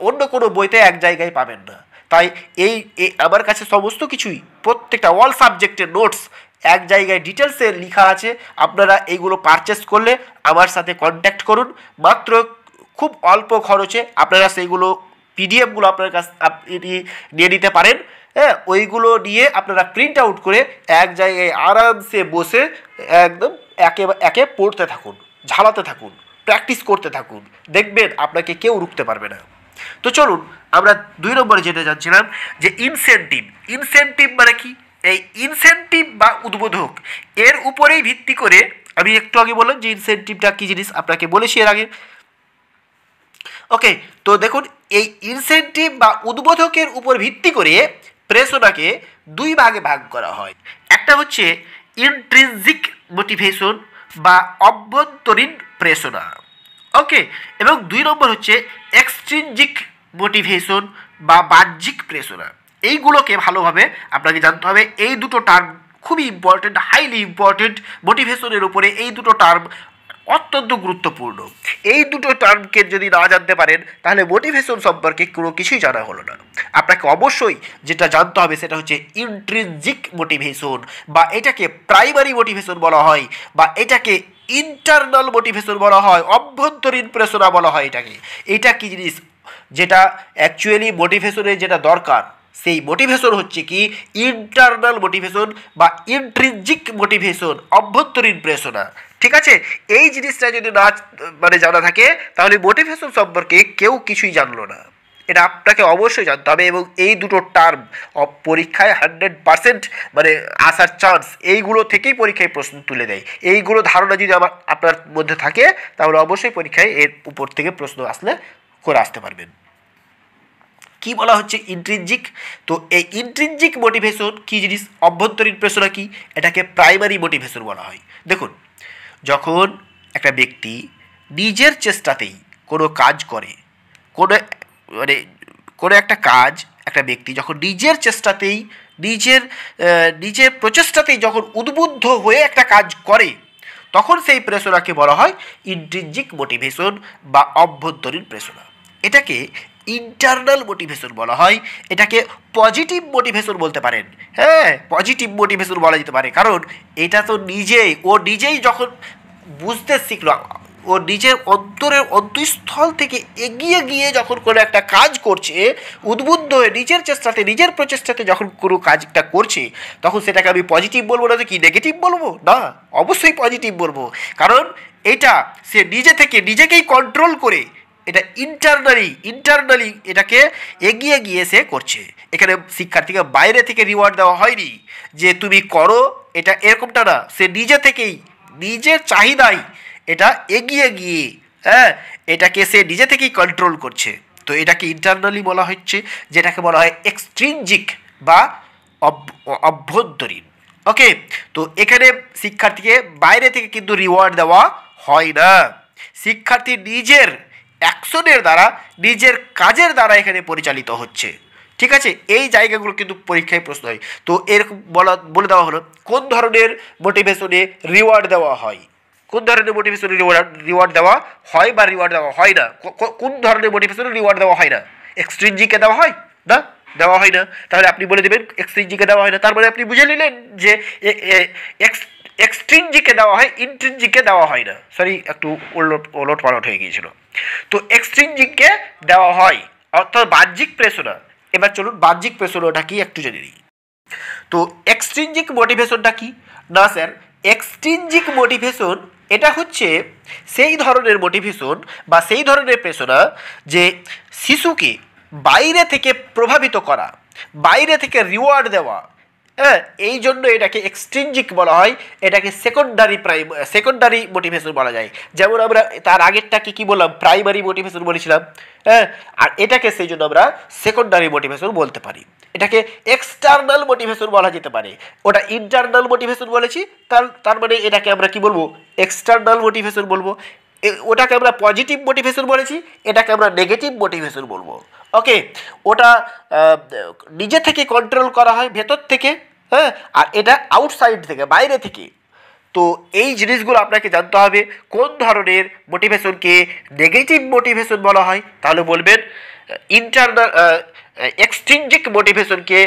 অন্য কোনো বইতে এক জায়গায় পাবেন না। তাই এই আমার কাছে সমস্ত কিছুই, প্রত্যেকটা অল সাবজেক্টের নোটস এক জায়গায় ডিটেলসে লেখা আছে। আপনারা এইগুলো পারচেস করলে আমার সাথে কন্ট্যাক্ট করুন, মাত্র খুব অল্প খরচে আপনারা সেইগুলো পিডিএফগুলো আপনার কাছে নিয়ে নিতে পারেন। হ্যাঁ, ওইগুলো নিয়ে আপনারা প্রিন্ট আউট করে এক জায়গায় আরামসে বসে একদম একে পড়তে থাকুন, ঝালাতে থাকুন, প্র্যাকটিস করতে থাকুন, দেখবেন আপনাকে কেউ রুখতে পারবে না। তো চলুন আমরা 2 নম্বরে যেতে যাচ্ছিলাম যে ইনসেনটিভ মানে কি? এই ইনসেনটিভ বা উদ্বোধক, এর উপরেই ভিত্তি করে, আমি একটু আগে বললাম যে ইনসেনটিভটা কী জিনিস, আপনাকে বলেছি এর আগে। ওকে, তো দেখুন, এই ইনসেনটিভ বা উদ্বোধকের উপর ভিত্তি করে প্রেরণাকে 2 ভাগে ভাগ করা হয়। একটা হচ্ছে ইন্ট্রিনজিক মোটিভেশন বা অভ্যন্তরীণ প্রেরণা। ওকে, এবং 2 নম্বর হচ্ছে এক্সট্রিনজিক মোটিভেশন বা বাহ্যিক প্রেরণা। এইগুলোকে ভালোভাবে আপনাকে জানতে হবে। এই দুটো টার্ম খুবই ইম্পর্টেন্ট, হাইলি ইম্পর্টেন্ট। মোটিভেশনের উপরে এই দুটো টার্ম অত্যন্ত গুরুত্বপূর্ণ। এই দুটো টার্মকে যদি না জানতে পারেন, তাহলে মোটিভেশন সম্পর্কে কোনো কিছুই জানা হলো না। আপনাকে অবশ্যই যেটা জানতে হবে সেটা হচ্ছে ইন্ট্রিনজিক মোটিভেশন, বা এটাকে প্রাইমারি মোটিভেশন বলা হয়, বা এটাকে ইন্টারনাল মোটিভেশন বলা হয়, অভ্যন্তরীণ প্রেরণা বলা হয় এটাকে। এটা কি জিনিস? যেটা অ্যাকচুয়ালি মোটিভেশনের যেটা দরকার, সেই মোটিভেশন হচ্ছে কি ইন্টারনাল মোটিভেশন বা ইন্ট্রিনজিক মোটিভেশন, অভ্যন্তরীণ প্রেরণা। ঠিক আছে? এই জিনিসটা যদি না জানা থাকে, তাহলে মোটিভেশন সম্পর্কে কেউ কিছুই জানলো না। এটা আপনাকে অবশ্যই জানতে হবে। এবং এই দুটো টার্ম পরীক্ষায় 100% আসার চান্স, এইগুলো থেকেই পরীক্ষায় প্রশ্ন তুলে দেয়। এইগুলো ধারণা যদি আপনার মধ্যে থাকে, তাহলে অবশ্যই পরীক্ষায় এর উপর থেকে প্রশ্ন আসলে করে আসতে পারবেন। কি বলা হচ্ছে ইন্ট্রিনজিক। তো এই ইন্ট্রিনজিক মোটিভেশন কি জিনিস, অভ্যন্তরীণ প্রেরণা কি, এটাকে প্রাইমারি মোটিভেশন বলা হয়। দেখুন, যখন একটা ব্যক্তি নিজের চেষ্টাতেই কোনো কাজ করে, কোনো মানে কোনো একটা কাজ একটা ব্যক্তি যখন নিজের চেষ্টাতেই নিজের প্রচেষ্টাতেই যখন উদ্বুদ্ধ হয়ে একটা কাজ করে, তখন সেই প্রেরণাকে বলা হয় ইন্ট্রিনজিক মোটিভেশন বা অভ্যন্তরীণ প্রেরণা। এটাকে ইন্টারনাল মোটিভেশন বলা হয়, এটাকে পজিটিভ মোটিভেশন বলতে পারেন। হ্যাঁ, পজিটিভ মোটিভেশন বলা যেতে পারে, কারণ এটা তো নিজেই যখন বুঝতে শিখলো, ও নিজের অন্তরের অন্তঃস্থল থেকে এগিয়ে গিয়ে যখন কোনো একটা কাজ করছে, উদ্বুদ্ধ হয়ে নিজের চেষ্টাতে নিজের প্রচেষ্টাতে যখন কোনো কাজটা করছে, তখন সেটাকে আমি পজিটিভ বলবো না তো কি নেগেটিভ বলবো? না, অবশ্যই পজিটিভ বলবো, কারণ এটা সে নিজে থেকে নিজেকেই কন্ট্রোল করে এটা ইন্টারনালি এটাকে এগিয়ে গিয়ে সে করছে। এখানে শিক্ষার্থীকে বাইরে থেকে রিওয়ার্ড দেওয়া হয়নি যে তুমি করো, এটা এরকমটা না, সে নিজে থেকেই নিজের চাহিদাই এটা এগিয়ে গিয়ে এটাকে সে নিজে থেকেই কন্ট্রোল করছে। তো এটাকে ইন্টারনালি বলা হচ্ছে, যেটাকে বলা হয় এক্সট্রিনজিক বা অভ্যন্তরীণ। ওকে, তো এখানে শিক্ষার্থীকে বাইরে থেকে কিন্তু রিওয়ার্ড দেওয়া হয় না, শিক্ষার্থী নিজের অ্যাকশনের দ্বারা নিজের কাজের দ্বারা এখানে পরিচালিত হচ্ছে। ঠিক আছে, এই জায়গাগুলো কিন্তু পরীক্ষায় প্রশ্ন হয়। তো এরকম বলে দেওয়া হলো কোন ধরনের মোটিভেশনে রিওয়ার্ড দেওয়া হয়, কোন ধরনের মোটিভেশনে রিওয়ার্ড দেওয়া হয় বা রিওয়ার্ড দেওয়া হয় না, কোন ধরনের মোটিভেশনে রিওয়ার্ড দেওয়া হয় না। এক্সট্রিনজিকে দেওয়া হয় না, দেওয়া হয় না, তাহলে আপনি বলে দেবেন এক্সট্রিনজিকে দেওয়া হয় না, তার মানে আপনি বুঝে নিলেন যে এক্সট্রিনজিকে দেওয়া হয়, ইন্ট্রিনজিকে দেওয়া হয় না। সরি, একটু ওলট পালট হয়ে গিয়েছিল। তো এক্সট্রিনজিককে দেওয়া হয়, অর্থাৎ বাহ্যিক প্রেরণা। এবার চলুন বাহ্যিক প্রেরণাটা কি একটু জেনে নিই। তো এক্সট্রিনজিক মোটিভেশনটা কি না স্যার, এক্সট্রিনজিক মোটিভেশন এটা হচ্ছে সেই ধরনের মোটিভেশন বা সেই ধরনের প্রেরণা যে শিশুকে বাইরে থেকে প্রভাবিত করা, বাইরে থেকে রিওয়ার্ড দেওয়া। হ্যাঁ, এই জন্য এটাকে এক্সট্রিনজিক বলা হয়, এটাকে সেকেন্ডারি মোটিভেশন বলা যায়। যেমন আমরা তার আগেরটাকে কি বললাম, প্রাইমারি মোটিভেশন বলেছিলাম। হ্যাঁ, আর এটাকে সেই জন্য আমরা সেকেন্ডারি মোটিভেশন বলতে পারি। এটাকে এক্সটার্নাল মোটিভেশন বলা যেতে পারে। ওটা ইন্টারনাল মোটিভেশন বলেছি, তার মানে এটাকে আমরা কি বলবো, এক্সটার্নাল মোটিভেশন বলবো। ওটাকে আমরা পজিটিভ মোটিভেশন বলেছি, এটাকে আমরা নেগেটিভ মোটিভেশন বলবো। ওকে, ওটা নিজে থেকে কন্ট্রোল করা হয় ভেতর থেকে, হ্যাঁ, আর এটা আউটসাইড থেকে, বাইরে থেকে। তো এই জিনিসগুলো আপনাকে জানতে হবে। কোন ধরনের মোটিভেশনকে নেগেটিভ মোটিভেশন বলা হয়, তাহলে বলবেন ইন্টারনাল এক্সট্রিনজিক মোটিভেশনকে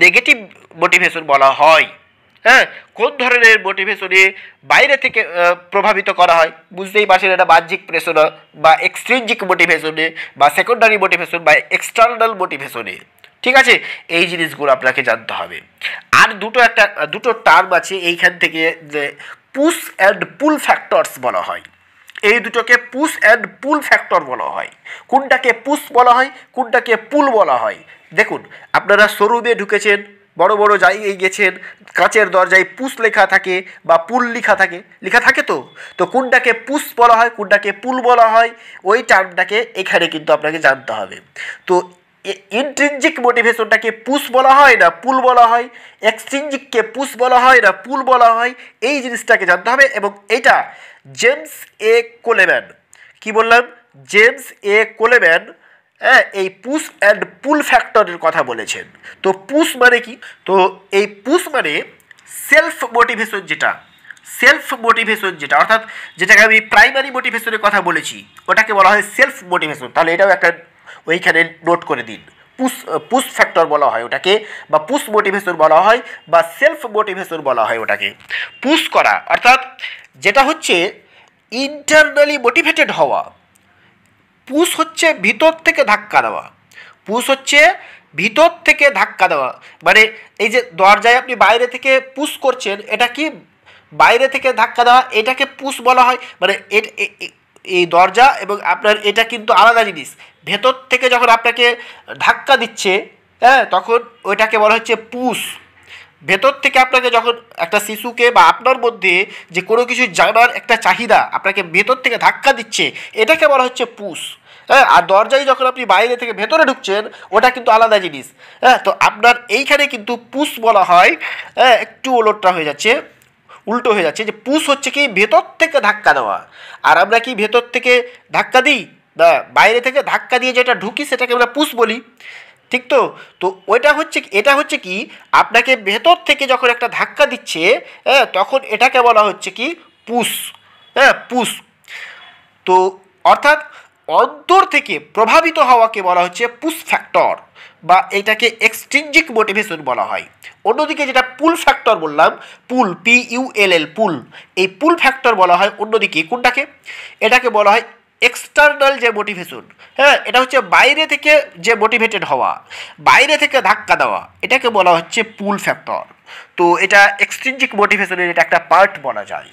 নেগেটিভ মোটিভেশন বলা হয়। হ্যাঁ, কোন ধরনের মোটিভেশনে বাইরে থেকে প্রভাবিত করা হয়, বুঝতেই পারছেন, এটা বাহ্যিক প্রেরণা বা এক্সট্রিনজিক মোটিভেশনে বা সেকেন্ডারি মোটিভেশন বা এক্সটার্নাল মোটিভেশনে। ঠিক আছে, এই জিনিসগুলো আপনাকে জানতে হবে। আর দুটো টার্ম আছে এইখান থেকে, যে পুশ অ্যান্ড পুল ফ্যাক্টরস বলা হয়। এই দুটোকে পুশ অ্যান্ড পুল ফ্যাক্টর বলা হয়। কোনটাকে পুশ বলা হয়, কোনটাকে পুল বলা হয়। দেখুন, আপনারা শোরুমে ঢুকেছেন, বড় বড় জায়গায় গেছেন, কাঁচের দরজায় পুশ লেখা থাকে বা পুল লেখা থাকে। তো কোনটাকে পুশ বলা হয়, কোনটাকে পুল বলা হয়, ওই টার্মটাকে এখানে কিন্তু আপনাকে জানতে হবে। তো ইন্ট্রিনজিক মোটিভেশনটাকে পুশ বলা হয় না পুল বলা হয়, এক্সট্রিনজিককে পুশ বলা হয় না পুল বলা হয়, এই জিনিসটাকে জানতে হবে। এবং এটা জেমস এ কোলেম্যান, কি বললাম, জেমস এ কোলেম্যান, হ্যাঁ, এই পুশ অ্যান্ড পুল ফ্যাক্টরের কথা বলেছেন। তো পুশ মানে কি, তো এই পুশ মানে সেলফ মোটিভেশন, যেটা অর্থাৎ যেটাকে আমি প্রাইমারি মোটিভেশনের কথা বলেছি, ওটাকে বলা হয় সেলফ মোটিভেশন। তাহলে এটাও একটা ওইখানে নোট করে দিন, পুশ ফ্যাক্টর বলা হয় ওটাকে, বা পুশ মোটিভেশন বলা হয়, বা সেলফ মোটিভেশন বলা হয় ওটাকে। পুশ করা অর্থাৎ যেটা হচ্ছে ইন্টারনালি মোটিভেটেড হওয়া, পুশ হচ্ছে ভিতর থেকে ধাক্কা দেওয়া, মানে এই যে দরজায় আপনি বাইরে থেকে পুশ করছেন, এটা কি বাইরে থেকে ধাক্কা দেওয়া, এটাকে পুশ বলা হয়। মানে এই দরজা এবং আপনার এটা কিন্তু আলাদা জিনিস। ভেতর থেকে যখন আপনাকে ধাক্কা দিচ্ছে, হ্যাঁ, তখন ওইটাকে বলা হচ্ছে পুশ। ভেতর থেকে আপনাকে যখন একটা শিশুকে বা আপনার মধ্যে যে কোনো কিছু জানার একটা চাহিদা আপনাকে ভেতর থেকে ধাক্কা দিচ্ছে, এটাকে বলা হচ্ছে পুশ। হ্যাঁ, আর দরজায় যখন আপনি বাইরে থেকে ভেতরে ঢুকছেন ওটা কিন্তু আলাদা জিনিস। হ্যাঁ, তো আপনার এইখানে কিন্তু পুশ বলা হয়, হ্যাঁ একটু ওলটটা হয়ে যাচ্ছে, উল্টো হয়ে যাচ্ছে, যে পুশ হচ্ছে কি ভেতর থেকে ধাক্কা দেওয়া, আর আমরা কি ভেতর থেকে ধাক্কা দিই না, বাইরে থেকে ধাক্কা দিয়ে যেটা ঢুকি সেটাকে আমরা পুশ বলি, ঠিক তো? তো ওইটা হচ্ছে, এটা হচ্ছে কি আপনাকে ভেতর থেকে যখন একটা ধাক্কা দিচ্ছে, হ্যাঁ তখন এটাকে বলা হচ্ছে কি পুশ। হ্যাঁ, পুশ। তো অর্থাৎ অন্তর থেকে প্রভাবিত হওয়াকে বলা হচ্ছে পুশ ফ্যাক্টর, বা এটাকে এক্সট্রিনজিক মোটিভেশন বলা হয়। অন্যদিকে যেটা পুল ফ্যাক্টর বললাম, পুল PULL পুল, এই পুল ফ্যাক্টর বলা হয় অন্যদিকে কোনটাকে, এটাকে বলা হয় এক্সটার্নাল যে মোটিভেশন। হ্যাঁ, এটা হচ্ছে বাইরে থেকে যে মোটিভেটেড হওয়া, বাইরে থেকে ধাক্কা দেওয়া, এটাকে বলা হচ্ছে পুল ফ্যাক্টর। তো এটা এক্সট্রিনজিক মোটিভেশনের এটা একটা পার্ট বলা যায়।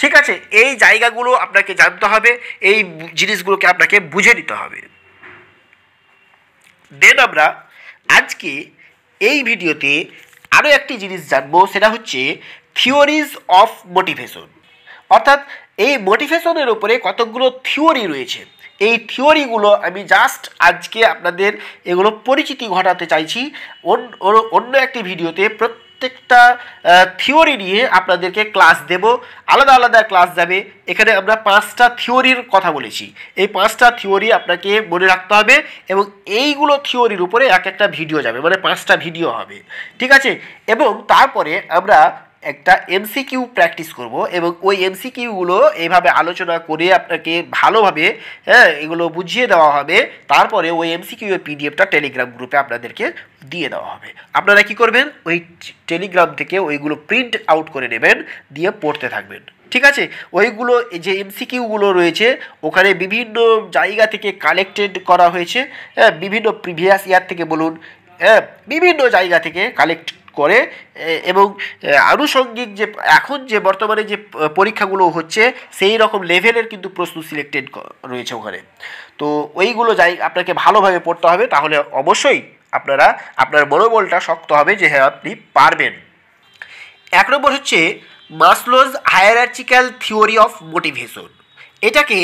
ঠিক আছে, এই জায়গাগুলো আপনাকে জানতে হবে, এই জিনিসগুলোকে আপনাকে বুঝে নিতে হবে। দেন আমরা আজকে এই ভিডিওতে আরও একটি জিনিস জানবো, সেটা হচ্ছে থিওরিজ অফ মোটিভেশন। অর্থাৎ এই মোটিভেশনের উপরে কতগুলো থিওরি রয়েছে, এই থিওরিগুলো আমি জাস্ট আজকে আপনাদের এগুলো পরিচিতি ঘটাতে চাইছি। অন্য একটি ভিডিওতে প্রত্যেকটা থিওরি নিয়ে আপনাদেরকে ক্লাস দেব, আলাদা আলাদা ক্লাস যাবে। এখানে আমরা 5টা থিওরির কথা বলেছি, এই 5টা থিওরি আপনাকে মনে রাখতে হবে, এবং এইগুলো থিওরির উপরে এক একটা ভিডিও যাবে, মানে 5টা ভিডিও হবে, ঠিক আছে? এবং তারপরে আমরা একটা MCQ প্র্যাকটিস করব, এবং ওই MCQগুলো এইভাবে আলোচনা করে আপনাকে ভালোভাবে, হ্যাঁ এগুলো বুঝিয়ে দেওয়া হবে। তারপরে ওই MCQ এর PDFটা টেলিগ্রাম গ্রুপে আপনাদেরকে দিয়ে দেওয়া হবে। আপনারা কি করবেন, ওই টেলিগ্রাম থেকে ওইগুলো প্রিন্ট আউট করে নেবেন, দিয়ে পড়তে থাকবেন, ঠিক আছে? ওইগুলো যে MCQগুলো রয়েছে ওখানে বিভিন্ন জায়গা থেকে কালেক্টেড করা হয়েছে, হ্যাঁ বিভিন্ন প্রিভিয়াস ইয়ার থেকে বলুন, হ্যাঁ বিভিন্ন জায়গা থেকে কালেক্ট করে, এবং আনুষঙ্গিক যে এখন যে বর্তমানে যে পরীক্ষাগুলো হচ্ছে সেই রকম লেভেলের কিন্তু প্রশ্ন সিলেক্টেড রয়েছে ওখানে। তো ওইগুলো আপনাকে ভালোভাবে পড়তে হবে, তাহলে অবশ্যই আপনার মনোবলটা শক্ত হবে যে হ্যাঁ আপনি পারবেন। 1 নম্বর হচ্ছে মাসলোজ হায়ারার্চিক্যাল থিওরি অফ মোটিভেশন। এটাকে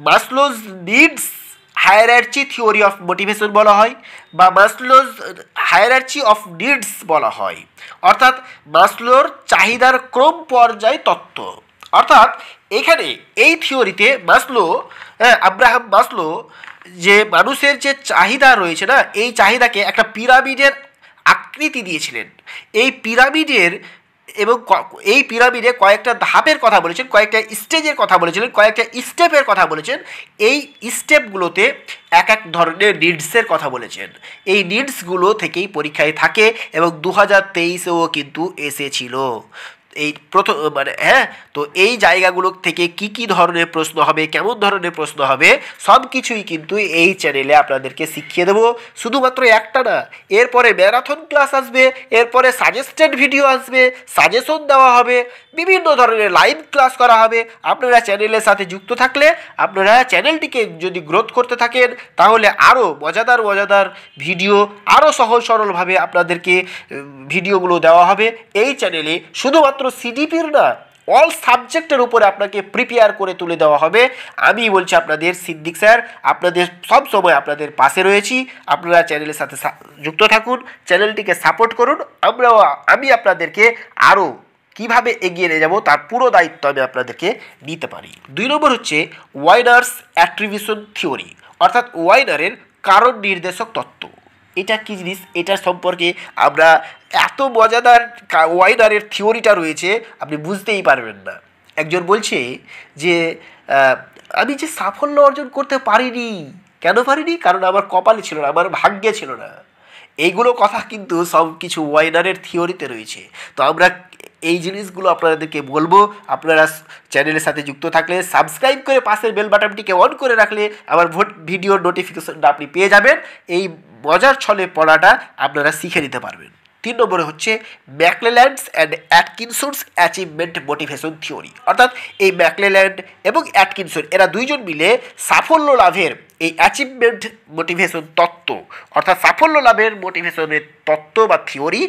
মাসলোজ নিডস হায়ারার্চি থিওরি অফ মোটিভেশন বলা হয়, বা মাসলোজ হায়ারার্চি অফ নিডস বলা হয়। অর্থাৎ মাসলোর চাহিদার ক্রম পর্যায় তত্ত্ব। অর্থাৎ এখানে এই থিওরিতে আব্রাহাম মাসলো যে মানুষের যে চাহিদা রয়েছে না, এই চাহিদাকে একটা পিরামিডের আকৃতি দিয়েছিলেন। এই পিরামিডের এবং এই পিরামিডে কয়েকটা ধাপের কথা বলেছেন, কয়েকটা স্টেজের কথা বলেছিলেন, কয়েকটা স্টেপের কথা বলেছেন। এই স্টেপগুলোতে এক এক ধরনের নিডসের কথা বলেছেন। এই নিডসগুলো থেকেই পরীক্ষায় থাকে, এবং 2023-এও কিন্তু এসেছিল এই প্রথম, মানে হ্যাঁ। তো এই জায়গাগুলো থেকে কি ধরনের প্রশ্ন হবে, কেমন ধরনের প্রশ্ন হবে, সব কিছুই কিন্তু এই চ্যানেলে আপনাদেরকে শিখিয়ে দেবো। শুধুমাত্র একটা না, এরপরে ম্যারাথন ক্লাস আসবে, এরপরে সাজেস্টেড ভিডিও আসবে, সাজেশন দেওয়া হবে, বিভিন্ন ধরনের লাইভ ক্লাস করা হবে। আপনারা চ্যানেলের সাথে যুক্ত থাকলে, আপনারা চ্যানেলটিকে যদি গ্রোথ করতে থাকেন, তাহলে আরও মজাদার ভিডিও, আরও সহজ সরলভাবে আপনাদেরকে ভিডিওগুলো দেওয়া হবে এই চ্যানেলে। শুধুমাত্র সিডিপির না, অল সাবজেক্টের উপরে আপনাকে প্রিপেয়ার করে তুলে দেওয়া হবে। আমি বলছি আপনাদের সিদ্দিক স্যার, আপনাদের সব সময় আপনাদের পাশে রয়েছি। আপনারা চ্যানেলের সাথে যুক্ত থাকুন, চ্যানেলটিকে সাপোর্ট করুন। আমি আপনাদেরকে আরও কিভাবে এগিয়ে নিয়ে যাব তার পুরো দায়িত্ব আমি আপনাদেরকে নিতে পারি। 2 নম্বর হচ্ছে ওয়াইনার্স অ্যাট্রিবিউশন থিওরি, অর্থাৎ ওয়াইনারের কারণ নির্দেশক তত্ত্ব। এটা কী জিনিস, এটার সম্পর্কে আমরা এত মজাদার ওয়াইনারের থিওরিটা রয়েছে, আপনি বুঝতেই পারবেন না। একজন বলছে যে আমি যে সাফল্য অর্জন করতে পারিনি, কেন পারিনি? কারণ আমার কপালে ছিল না, আমার ভাগ্যে ছিল না। এইগুলো কথা কিন্তু সব কিছু ওয়াইনারের থিওরিতে রয়েছে। তো আমরা এই জিনিসগুলো আপনাদেরকে বলবো। আপনারা চ্যানেলের সাথে যুক্ত থাকলে সাবস্ক্রাইব করে পাশের বেল বাটনটিকে অন করে রাখলে আমার ভিডিওর নোটিফিকেশনটা আপনি পেয়ে যাবেন। এই মজার ছলে পড়াটা আপনারা শিখে নিতে পারবেন। 3 নম্বরে হচ্ছে ম্যাকলেল্যান্ডস অ্যান্ড অ্যাটকিনসন্স অ্যাচিভমেন্ট মোটিভেশন থিওরি। অর্থাৎ এই ম্যাকলেল্যান্ড এবং অ্যাটকিনসন এরা দুইজন মিলে সাফল্য লাভের এই অ্যাচিভমেন্ট মোটিভেশন তত্ত্ব, অর্থাৎ সাফল্য লাভের মোটিভেশনের তত্ত্ব বা থিওরি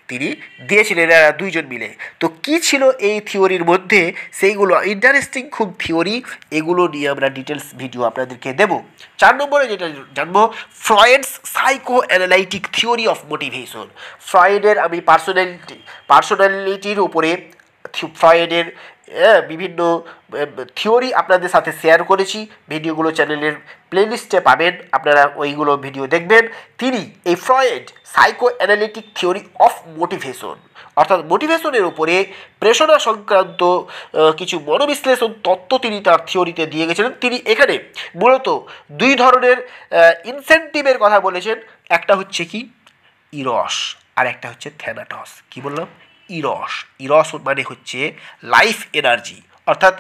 তিনি দিয়েছিলেন এরা দুইজন মিলে। তো কি ছিল এই থিওরির মধ্যে, সেইগুলো ইন্টারেস্টিং খুব থিওরি, এগুলো নিয়ে আমরা ডিটেলস ভিডিও আপনাদেরকে দেব। 4 নম্বরে যেটা জানবো, Freud's psychoanalytic theory of motivation. ফ্রয়েডের আমি পার্সোনালিটির উপরে ফ্রয়েডের বিভিন্ন থিওরি আপনাদের সাথে শেয়ার করেছি, ভিডিওগুলো চ্যানেলের প্লেলিস্টে পাবেন, আপনারা ওইগুলো ভিডিও দেখবেন। তিনি এই Freud psycho analytic theory of motivation, অর্থাৎ মোটিভেশনের উপরে প্রেরণা সংক্রান্ত কিছু মনোবিশ্লেষণ তত্ত্ব তিনি তার থিওরিতে দিয়ে গেছিলেন। তিনি এখানে মূলত 2 ধরনের ইনসেন্টিভের কথা বলেছেন, একটা হচ্ছে কি ইরস, আর একটা হচ্ছে থ্যানাটস। কি বললাম? ইরস। ইরস মানে হচ্ছে লাইফ এনার্জি, অর্থাৎ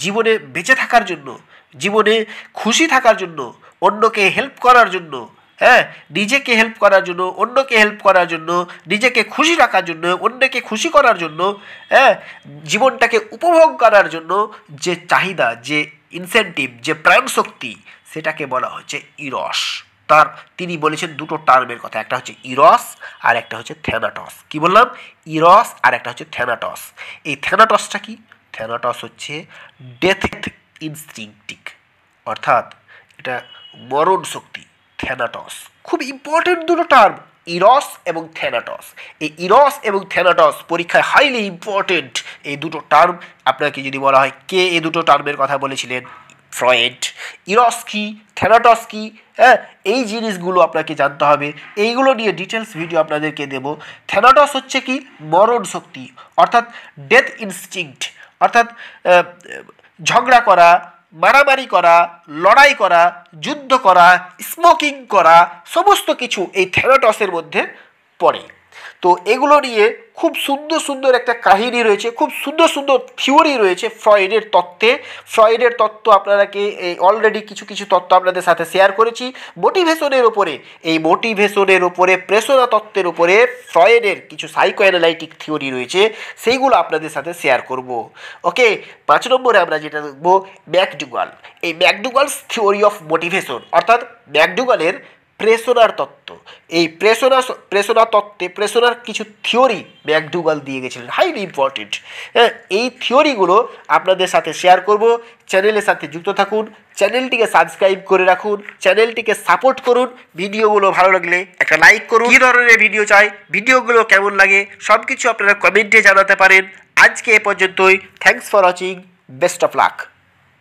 জীবনে বেঁচে থাকার জন্য, জীবনে খুশি থাকার জন্য, অন্যকে হেল্প করার জন্য, হ্যাঁ, নিজেকে হেল্প করার জন্য, অন্যকে হেল্প করার জন্য, নিজেকে খুশি রাখার জন্য, অন্যকে খুশি করার জন্য, হ্যাঁ, জীবনটাকে উপভোগ করার জন্য যে চাহিদা, যে ইনসেন্টিভ, যে প্রাণশক্তি, সেটাকে বলা হচ্ছে ইরস। তিনি বলেছেন 2টো টার্মের কথা, একটা হচ্ছে ইরস আর একটা হচ্ছে থ্যানাটস। কি বললাম? ইরস আর একটা হচ্ছে থ্যানাটস। এই থ্যানাটসটা কি? থ্যানাটস হচ্ছে ডেথ ইনস্টিংক্টিক, অর্থাৎ এটা মরণ শক্তি। থ্যানাটস খুব ইম্পর্টেন্ট 2টো টার্ম, ইরস এবং থ্যানাটস। এই ইরস এবং থ্যানাটস পরীক্ষায় হাইলি ইম্পর্টেন্ট এই 2টো টার্ম। আপনাকে যদি বলা হয় কে এই 2টো টার্মের কথা বলেছিলেন, ফ্রয়েড। ইরস কি, থ্যানাটস কি, হ্যাঁ, এই জিনিসগুলো আপনাকে জানতে হবে। এইগুলো নিয়ে ডিটেলস ভিডিও আপনাদেরকে দেব। থ্যানাটস হচ্ছে কি? মরণ শক্তি, অর্থাৎ ডেথ ইনস্টিংক্ট, অর্থাৎ ঝগড়া করা, মারামারি করা, লড়াই করা, যুদ্ধ করা, স্মোকিং করা, সমস্ত কিছু এই থ্যানাটসের মধ্যে পড়ে। তো এগুলো নিয়ে খুব সুন্দর সুন্দর একটা কাহিনী রয়েছে, খুব সুন্দর সুন্দর থিওরি রয়েছে ফ্রয়েডের তত্ত্বে। ফ্রয়েডের তত্ত্ব আপনাকে অলরেডি কিছু কিছু তত্ত্ব আপনাদের সাথে শেয়ার করেছি মোটিভেশনের ওপরে। এই মোটিভেশনের ওপরে, প্রেরণা তত্ত্বের উপরে ফ্রয়েডের কিছু সাইকো অ্যানালাইটিক থিওরি রয়েছে, সেইগুলো আপনাদের সাথে শেয়ার করব। ওকে, 5 নম্বরে আমরা যেটা দেখব, ম্যাকডুগাল। এই ম্যাকডুগালস থিওরি অফ মোটিভেশন, অর্থাৎ ম্যাকডুগালের প্রেরণার তত্ত্ব। এই প্রেরণা তত্ত্বে প্রেরণার কিছু থিওরি ম্যাকডুগাল দিয়ে গেছিলেন, হাইলি ইম্পর্টেন্ট। হ্যাঁ, এই থিওরিগুলো আপনাদের সাথে শেয়ার করব। চ্যানেলের সাথে যুক্ত থাকুন, চ্যানেলটিকে সাবস্ক্রাইব করে রাখুন, চ্যানেলটিকে সাপোর্ট করুন। ভিডিওগুলো ভালো লাগলে একটা লাইক করুন। কী ধরনের ভিডিও চাই, ভিডিওগুলো কেমন লাগে, সব কিছু আপনারা কমেন্টে জানাতে পারেন। আজকে এ পর্যন্তই। Thanks for watching, best of luck.